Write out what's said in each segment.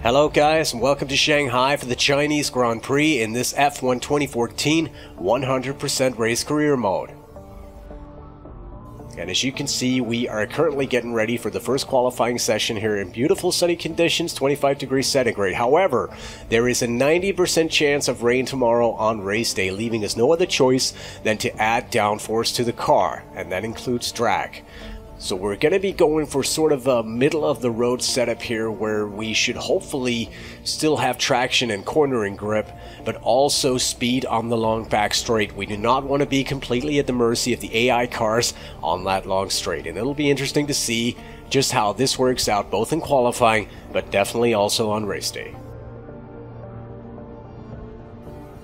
Hello guys, and welcome to Shanghai for the Chinese Grand Prix in this F1 2014 100% race career mode. And as you can see, we are currently getting ready for the first qualifying session here in beautiful sunny conditions, 25 degrees centigrade. However, there is a 90% chance of rain tomorrow on race day, leaving us no other choice than to add downforce to the car, and that includes drag. So we're going to be going for sort of a middle of the road setup here where we should hopefully still have traction and cornering grip, but also speed on the long back straight. We do not want to be completely at the mercy of the AI cars on that long straight. And it'll be interesting to see just how this works out both in qualifying, but definitely also on race day.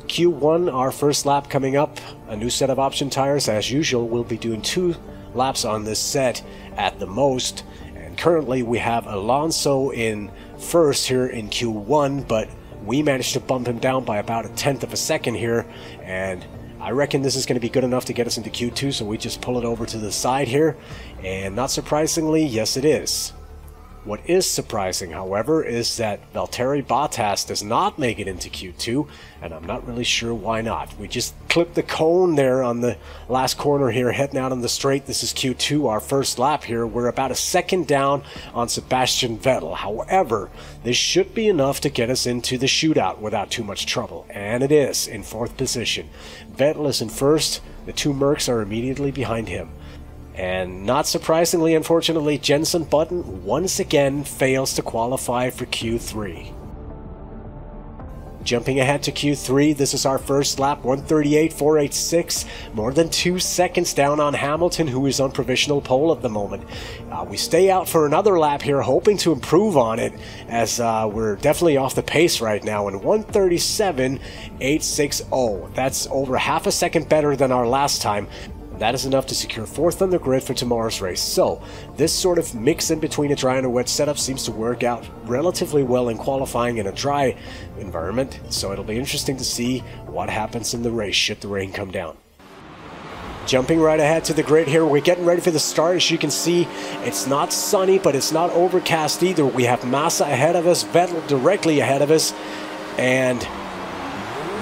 Q1, our first lap coming up. A new set of option tires. As usual, we'll be doing 2 laps on this set at the most, and currently we have Alonso in first here in Q1, but we managed to bump him down by about 1/10 of a second here, and I reckon this is going to be good enough to get us into Q2, so we just pull it over to the side here, and not surprisingly, yes it is. What is surprising, however, is that Valtteri Bottas does not make it into Q2, and I'm not really sure why not. We just clipped the cone there on the last corner here, heading out on the straight. This is Q2, our first lap here. We're about a second down on Sebastian Vettel. However, this should be enough to get us into the shootout without too much trouble, and it is, in 4th position. Vettel is in first, the 2 Mercs are immediately behind him. And not surprisingly, unfortunately, Jenson Button once again fails to qualify for Q3. Jumping ahead to Q3, this is our first lap, 1:38.486, more than 2 seconds down on Hamilton, who is on provisional pole at the moment. We stay out for another lap here, hoping to improve on it, as we're definitely off the pace right now in 1:37.860. That's over half a second better than our last time. That is enough to secure 4th on the grid for tomorrow's race. So, this sort of mix in between a dry and a wet setup seems to work out relatively well in qualifying in a dry environment. So it'll be interesting to see what happens in the race should the rain come down. Jumping right ahead to the grid here, we're getting ready for the start. As you can see, it's not sunny, but it's not overcast either. We have Massa ahead of us, Vettel directly ahead of us, and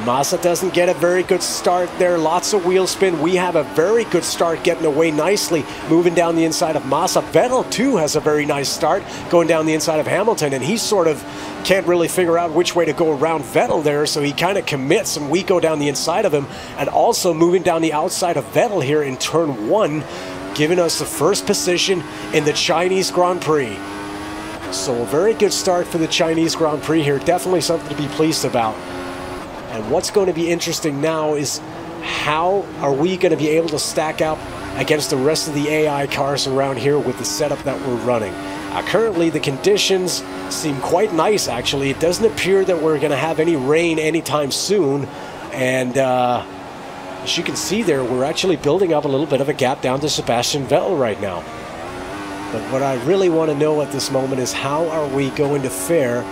Massa doesn't get a very good start there. Lots of wheel spin. We have a very good start getting away nicely, moving down the inside of Massa. Vettel, too, has a very nice start going down the inside of Hamilton, and he sort of can't really figure out which way to go around Vettel there, so he kind of commits, and we go down the inside of him, and also moving down the outside of Vettel here in turn 1, giving us the first position in the Chinese Grand Prix. So a very good start for the Chinese Grand Prix here. Definitely something to be pleased about. And what's going to be interesting now is how are we going to be able to stack up against the rest of the AI cars around here with the setup that we're running. Currently, the conditions seem quite nice, actually. It doesn't appear that we're going to have any rain anytime soon. And as you can see there, we're actually building up a little bit of a gap down to Sebastian Vettel right now. But what I really want to know at this moment is how are we going to fare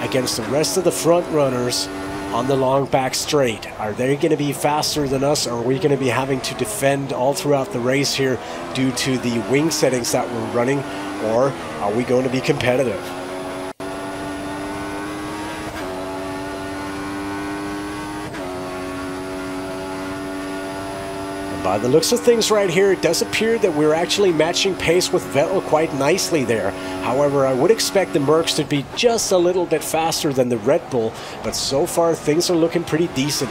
against the rest of the front runners on the long back straight. Are they going to be faster than us, or are we going to be having to defend all throughout the race here due to the wing settings that we're running, or are we going to be competitive? By the looks of things right here, it does appear that we're actually matching pace with Vettel quite nicely there. However, I would expect the Mercs to be just a little bit faster than the Red Bull, but so far things are looking pretty decent.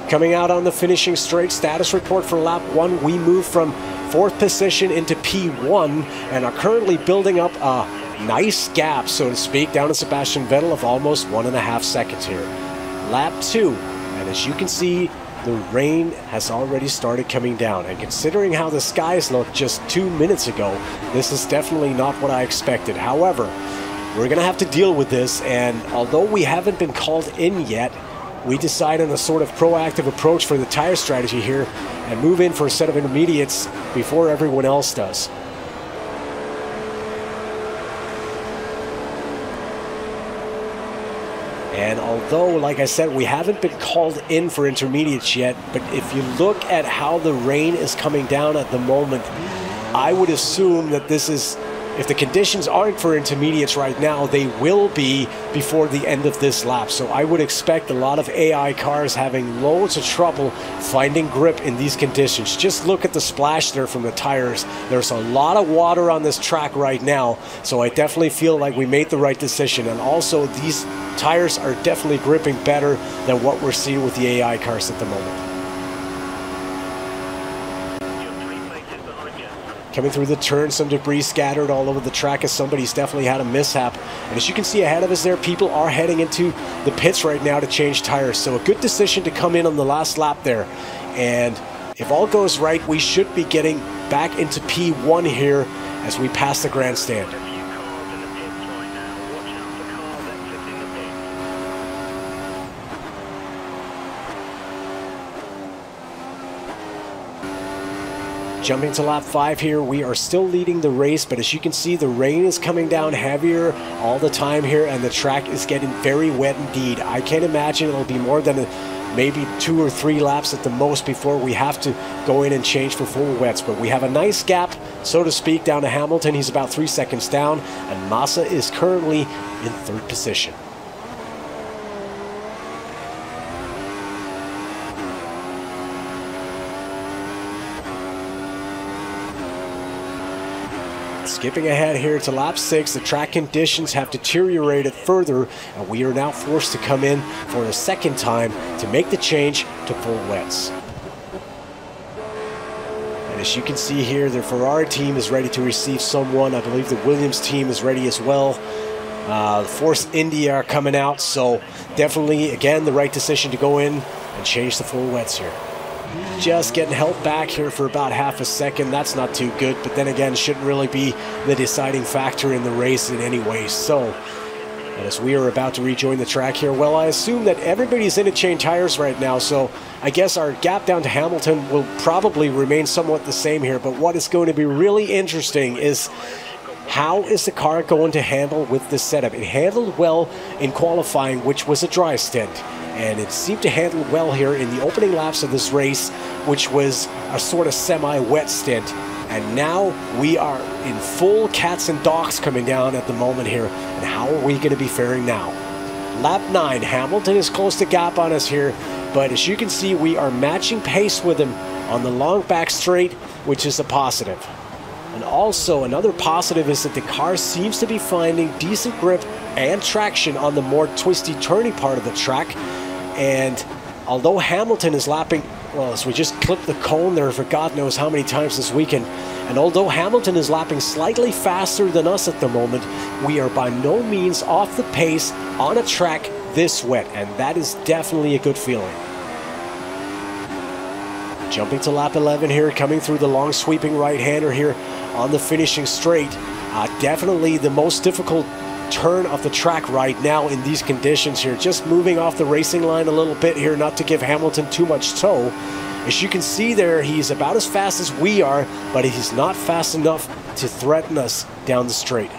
Coming out on the finishing straight, status report for lap 1, we move from 4th position into P1 and are currently building up a nice gap, so to speak, down to Sebastian Vettel of almost 1.5 seconds here. Lap 2, and as you can see, the rain has already started coming down, and considering how the skies looked just 2 minutes ago, this is definitely not what I expected. However, we're going to have to deal with this, and although we haven't been called in yet, we decide on a sort of proactive approach for the tire strategy here and move in for a set of intermediates before everyone else does. And although, like I said, we haven't been called in for intermediates yet, but if you look at how the rain is coming down at the moment, I would assume that this is, if the conditions aren't for intermediates right now, they will be before the end of this lap. So I would expect a lot of AI cars having loads of trouble finding grip in these conditions. Just look at the splash there from the tires. There's a lot of water on this track right now, so I definitely feel like we made the right decision. And also, these tires are definitely gripping better than what we're seeing with the AI cars at the moment. Coming through the turn, some debris scattered all over the track as somebody's definitely had a mishap. And as you can see ahead of us there, people are heading into the pits right now to change tires. So a good decision to come in on the last lap there. And if all goes right, we should be getting back into P1 here as we pass the grandstand. Jumping to lap 5 here, we are still leading the race, but as you can see, the rain is coming down heavier all the time here, and the track is getting very wet indeed. I can't imagine it'll be more than maybe 2 or 3 laps at the most before we have to go in and change for full wets. But we have a nice gap, so to speak, down to Hamilton. He's about 3 seconds down, and Massa is currently in 3rd position. Skipping ahead here to lap 6, the track conditions have deteriorated further, and we are now forced to come in for a second time to make the change to full wets. And as you can see here, the Ferrari team is ready to receive someone. I believe the Williams team is ready as well. The Force India are coming out, so definitely, again, the right decision to go in and change the full wets here. Just getting held back here for about half a second. That's not too good, but then again, shouldn't really be the deciding factor in the race in any way. So, and as we are about to rejoin the track here, well, I assume that everybody's in to change tires right now, so I guess our gap down to Hamilton will probably remain somewhat the same here. But what is going to be really interesting is how is the car going to handle with this setup? It handled well in qualifying, which was a dry stint, and it seemed to handle well here in the opening laps of this race, which was a sort of semi-wet stint. And now we are in full cats and dogs coming down at the moment here. And how are we going to be faring now? Lap 9, Hamilton is close to gap on us here, but as you can see, we are matching pace with him on the long back straight, which is a positive. And also another positive is that the car seems to be finding decent grip and traction on the more twisty, turny part of the track. And although Hamilton is lapping, well, as we just clipped the cone there for God knows how many times this weekend, and although Hamilton is lapping slightly faster than us at the moment, we are by no means off the pace on a track this wet, and that is definitely a good feeling. Jumping to lap 11 here, coming through the long sweeping right-hander here on the finishing straight. Definitely the most difficult turn of the track right now in these conditions here. Just moving off the racing line a little bit here, not to give Hamilton too much tow. As you can see there, he's about as fast as we are, but he's not fast enough to threaten us down the straight.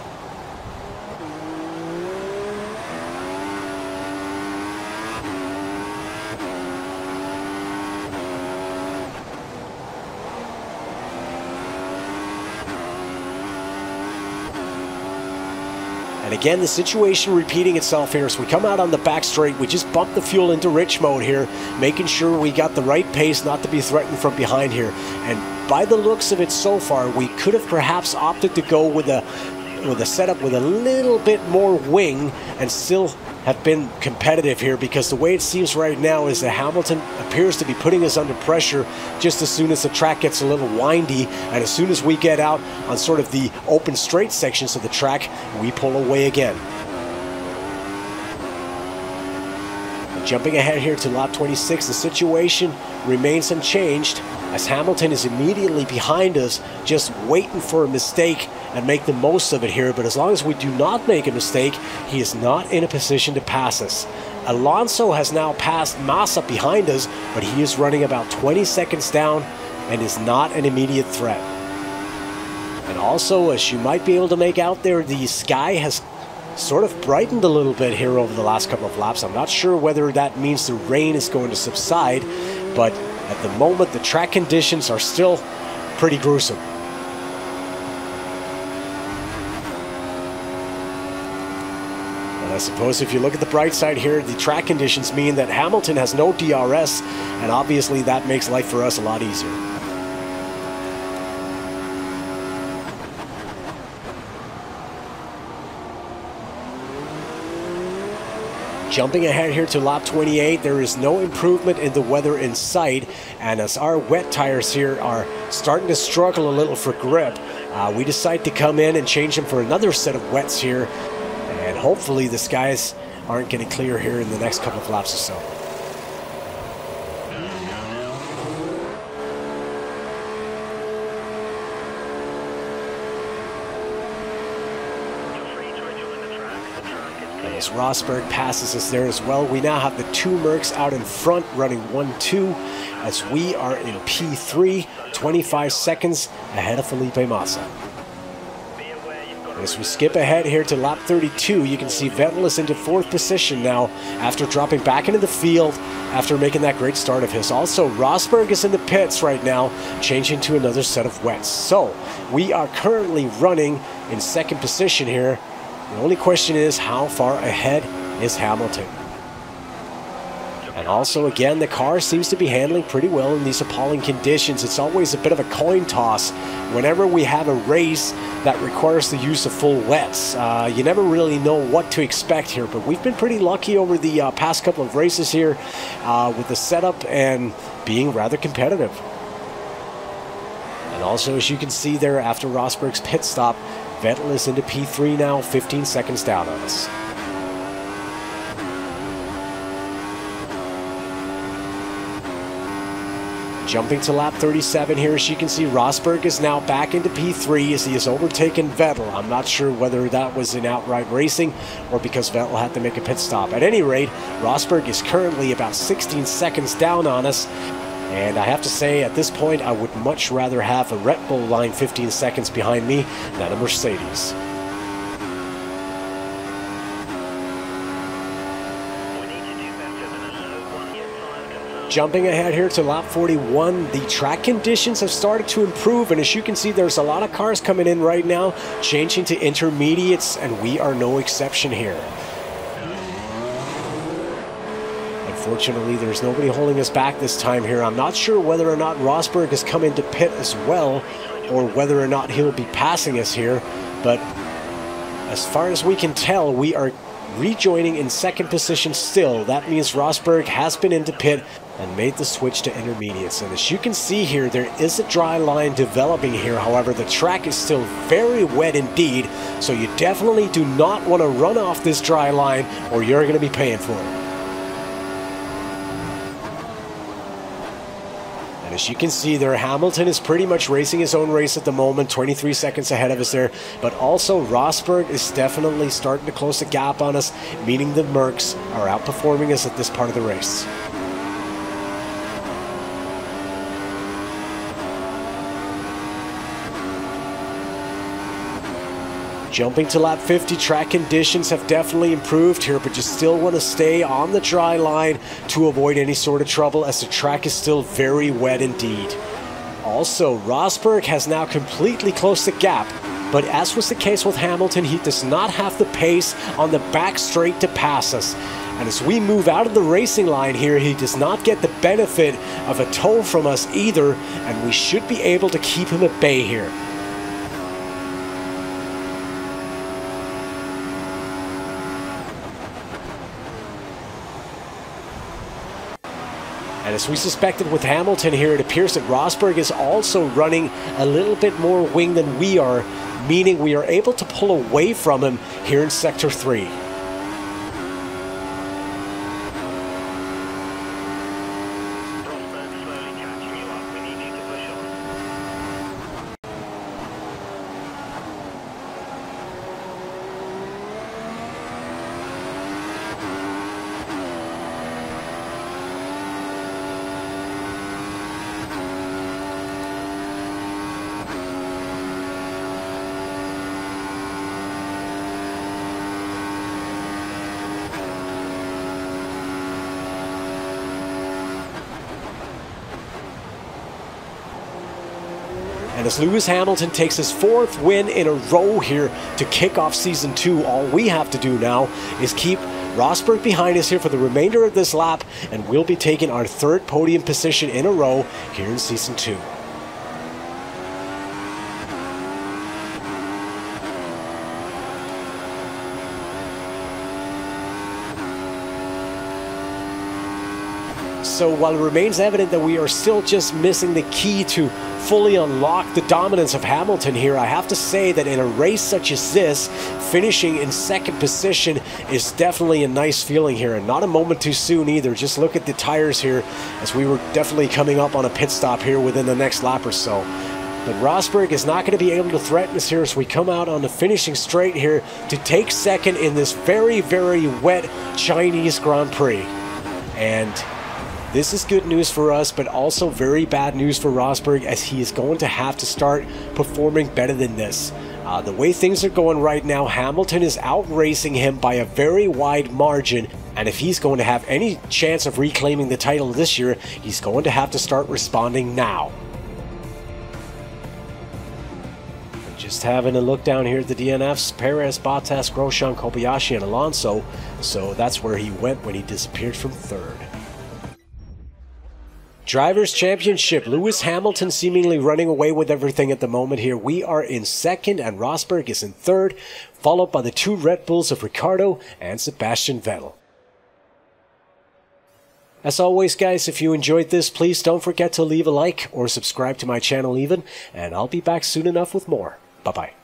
And again, the situation repeating itself here. As we come out on the back straight, we just bump the fuel into rich mode here, making sure we got the right pace not to be threatened from behind here. And by the looks of it so far, we could have perhaps opted to go with a setup with a little bit more wing and still have been competitive here, because the way it seems right now is that Hamilton appears to be putting us under pressure just as soon as the track gets a little windy, and as soon as we get out on sort of the open straight sections of the track, we pull away again. And jumping ahead here to lap 26, the situation remains unchanged as Hamilton is immediately behind us, just waiting for a mistake and make the most of it here. But as long as we do not make a mistake, he is not in a position to pass us. Alonso has now passed Massa behind us, but he is running about 20 seconds down and is not an immediate threat. And also, as you might be able to make out there, the sky has sort of brightened a little bit here over the last couple of laps. I'm not sure whether that means the rain is going to subside, but at the moment the track conditions are still pretty gruesome. suppose if you look at the bright side here, the track conditions mean that Hamilton has no DRS, and obviously that makes life for us a lot easier. Jumping ahead here to lap 28, there is no improvement in the weather in sight, and as our wet tires here are starting to struggle a little for grip, we decide to come in and change them for another set of wets here, and hopefully the skies aren't going to clear here in the next couple of laps or so. As Rosberg passes us there as well, we now have the two Mercs out in front running 1-2 as we are in P3, 25 seconds ahead of Felipe Massa. As we skip ahead here to lap 32, you can see Vettel is into 4th position now after dropping back into the field after making that great start of his. Also, Rosberg is in the pits right now, changing to another set of wets. So, we are currently running in 2nd position here. The only question is, how far ahead is Hamilton? And also, again, the car seems to be handling pretty well in these appalling conditions. It's always a bit of a coin toss whenever we have a race that requires the use of full wets. You never really know what to expect here, but we've been pretty lucky over the past couple of races here with the setup and being rather competitive. And also, as you can see there, after Rosberg's pit stop, Vettel is into P3 now, 15 seconds down on us. Jumping to lap 37 here, as you can see, Rosberg is now back into P3 as he has overtaken Vettel. I'm not sure whether that was in outright racing or because Vettel had to make a pit stop. At any rate, Rosberg is currently about 16 seconds down on us. And I have to say, at this point, I would much rather have a Red Bull line 15 seconds behind me than a Mercedes. Jumping ahead here to lap 41, the track conditions have started to improve, and as you can see, there's a lot of cars coming in right now, changing to intermediates, and we are no exception here. Unfortunately, there's nobody holding us back this time here. I'm not sure whether or not Rosberg has come into pit as well, or whether or not he'll be passing us here, but as far as we can tell, we are rejoining in 2nd position still. That means Rosberg has been into pit and made the switch to intermediates. And as you can see here, there is a dry line developing here. However, the track is still very wet indeed, so you definitely do not want to run off this dry line or you're going to be paying for it. And as you can see there, Hamilton is pretty much racing his own race at the moment, 23 seconds ahead of us there. But also Rosberg is definitely starting to close the gap on us, meaning the Mercs are outperforming us at this part of the race. Jumping to lap 50, track conditions have definitely improved here, but you still want to stay on the dry line to avoid any sort of trouble as the track is still very wet indeed. Also, Rosberg has now completely closed the gap, but as was the case with Hamilton, he does not have the pace on the back straight to pass us. And as we move out of the racing line here, he does not get the benefit of a tow from us either, and we should be able to keep him at bay here. And as we suspected with Hamilton here, it appears that Rosberg is also running a little bit more wing than we are, meaning we are able to pull away from him here in Sector 3. And as Lewis Hamilton takes his 4th win in a row here to kick off Season 2, all we have to do now is keep Rosberg behind us here for the remainder of this lap, and we'll be taking our 3rd podium position in a row here in Season 2. So while it remains evident that we are still just missing the key to fully unlock the dominance of Hamilton here, I have to say that in a race such as this, finishing in 2nd position is definitely a nice feeling here, and not a moment too soon either. Just look at the tires here, as we were definitely coming up on a pit stop here within the next lap or so. But Rosberg is not going to be able to threaten us here as we come out on the finishing straight here to take 2nd in this very, very wet Chinese Grand Prix. And this is good news for us, but also very bad news for Rosberg, as he is going to have to start performing better than this. The way things are going right now, Hamilton is outracing him by a very wide margin, and if he's going to have any chance of reclaiming the title this year, he's going to have to start responding now. Just having a look down here at the DNFs, Perez, Bottas, Grosjean, Kobayashi, and Alonso, so that's where he went when he disappeared from 3rd. Drivers' Championship, Lewis Hamilton seemingly running away with everything at the moment here. We are in 2nd and Rosberg is in 3rd, followed by the 2 Red Bulls of Ricciardo and Sebastian Vettel. As always, guys, if you enjoyed this, please don't forget to leave a like or subscribe to my channel even, and I'll be back soon enough with more. Bye-bye.